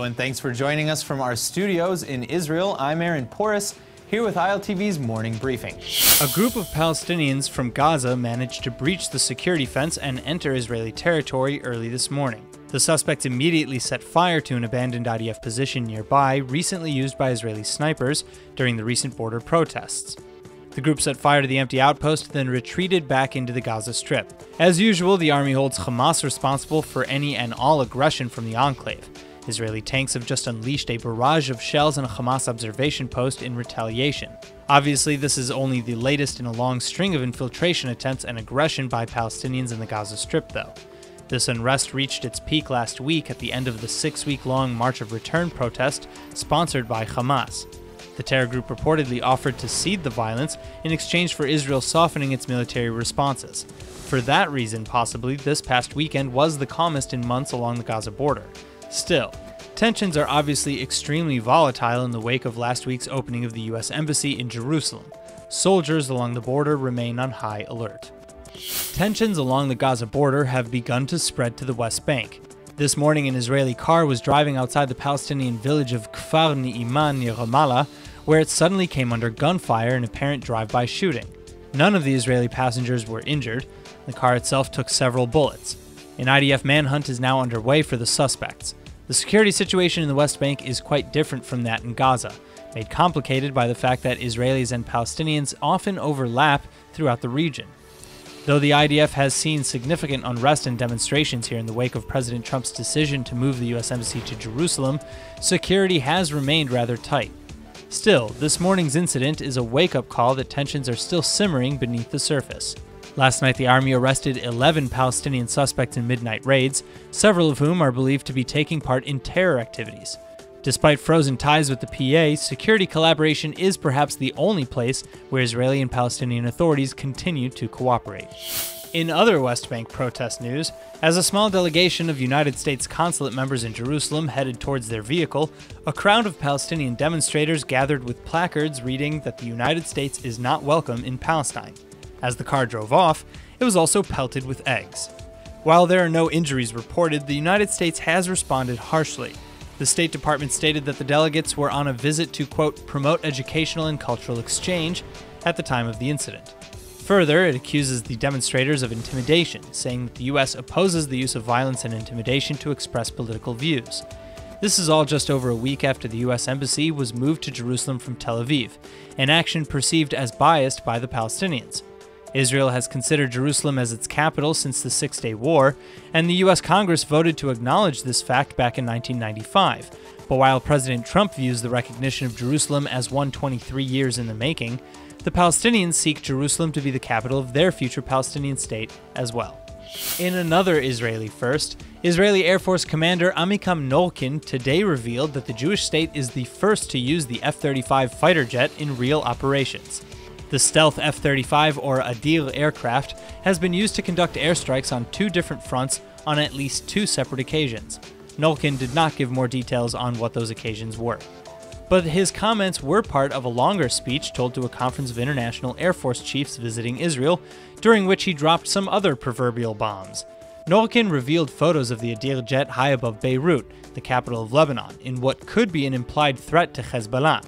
Hello and thanks for joining us from our studios in Israel. I'm Aaron Porras, here with ILTV's morning briefing. A group of Palestinians from Gaza managed to breach the security fence and enter Israeli territory early this morning. The suspects immediately set fire to an abandoned IDF position nearby, recently used by Israeli snipers during the recent border protests. The group set fire to the empty outpost, then retreated back into the Gaza Strip. As usual, the army holds Hamas responsible for any and all aggression from the enclave. Israeli tanks have just unleashed a barrage of shells on a Hamas observation post in retaliation. Obviously, this is only the latest in a long string of infiltration attempts and aggression by Palestinians in the Gaza Strip, though. This unrest reached its peak last week at the end of the 6-week-long March of Return protest sponsored by Hamas. The terror group reportedly offered to cede the violence in exchange for Israel softening its military responses. For that reason, possibly, this past weekend was the calmest in months along the Gaza border. Still, tensions are obviously extremely volatile in the wake of last week's opening of the U.S. Embassy in Jerusalem. Soldiers along the border remain on high alert. Tensions along the Gaza border have begun to spread to the West Bank. This morning, an Israeli car was driving outside the Palestinian village of Kfar Ni'iman near Ramallah, where it suddenly came under gunfire in apparent drive-by shooting. None of the Israeli passengers were injured. The car itself took several bullets. An IDF manhunt is now underway for the suspects. The security situation in the West Bank is quite different from that in Gaza, made complicated by the fact that Israelis and Palestinians often overlap throughout the region. Though the IDF has seen significant unrest and demonstrations here in the wake of President Trump's decision to move the U.S. Embassy to Jerusalem, security has remained rather tight. Still, this morning's incident is a wake-up call that tensions are still simmering beneath the surface. Last night, the army arrested 11 Palestinian suspects in midnight raids, several of whom are believed to be taking part in terror activities. Despite frozen ties with the PA, security collaboration is perhaps the only place where Israeli and Palestinian authorities continue to cooperate. In other West Bank protest news, as a small delegation of United States consulate members in Jerusalem headed towards their vehicle, a crowd of Palestinian demonstrators gathered with placards reading that the United States is not welcome in Palestine. As the car drove off, it was also pelted with eggs. While there are no injuries reported, the United States has responded harshly. The State Department stated that the delegates were on a visit to, quote, promote educational and cultural exchange at the time of the incident. Further, it accuses the demonstrators of intimidation, saying that the U.S. opposes the use of violence and intimidation to express political views. This is all just over a week after the U.S. Embassy was moved to Jerusalem from Tel Aviv, an action perceived as biased by the Palestinians. Israel has considered Jerusalem as its capital since the Six-Day War, and the U.S. Congress voted to acknowledge this fact back in 1995. But while President Trump views the recognition of Jerusalem as one 23 years in the making, the Palestinians seek Jerusalem to be the capital of their future Palestinian state as well. In another Israeli first, Israeli Air Force Commander Amikam Nolkin today revealed that the Jewish state is the first to use the F-35 fighter jet in real operations. The stealth F-35 or Adir aircraft has been used to conduct airstrikes on two different fronts on at least two separate occasions. Nolkin did not give more details on what those occasions were. But his comments were part of a longer speech told to a conference of international Air Force chiefs visiting Israel, during which he dropped some other proverbial bombs. Nolkin revealed photos of the Adir jet high above Beirut, the capital of Lebanon, in what could be an implied threat to Hezbollah.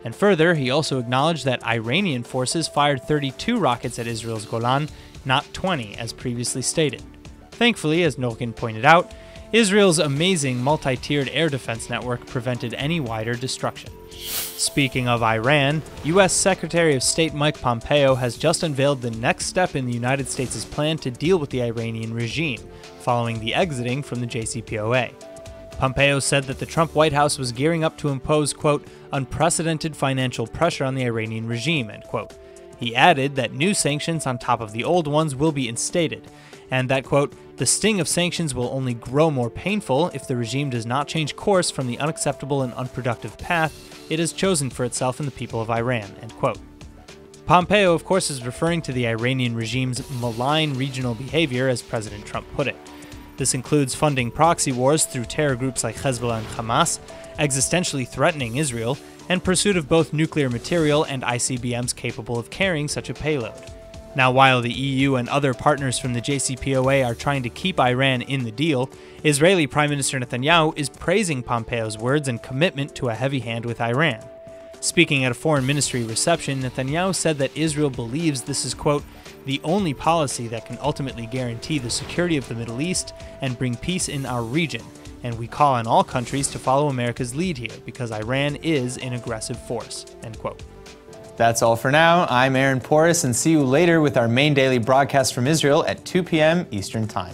And further, he also acknowledged that Iranian forces fired 32 rockets at Israel's Golan, not 20, as previously stated. Thankfully, as Nolkin pointed out, Israel's amazing multi-tiered air defense network prevented any wider destruction. Speaking of Iran, U.S. Secretary of State Mike Pompeo has just unveiled the next step in the United States' plan to deal with the Iranian regime, following the exiting from the JCPOA. Pompeo said that the Trump White House was gearing up to impose, quote, unprecedented financial pressure on the Iranian regime, end quote. He added that new sanctions on top of the old ones will be instated, and that, quote, the sting of sanctions will only grow more painful if the regime does not change course from the unacceptable and unproductive path it has chosen for itself and the people of Iran, end quote. Pompeo, of course, is referring to the Iranian regime's malign regional behavior, as President Trump put it. This includes funding proxy wars through terror groups like Hezbollah and Hamas, existentially threatening Israel, and pursuit of both nuclear material and ICBMs capable of carrying such a payload. Now, while the EU and other partners from the JCPOA are trying to keep Iran in the deal, Israeli Prime Minister Netanyahu is praising Pompeo's words and commitment to a heavy hand with Iran. Speaking at a foreign ministry reception, Netanyahu said that Israel believes this is, quote, the only policy that can ultimately guarantee the security of the Middle East and bring peace in our region, and we call on all countries to follow America's lead here because Iran is an aggressive force, end quote. That's all for now. I'm Aaron Porras, and see you later with our main daily broadcast from Israel at 2 p.m. Eastern Time.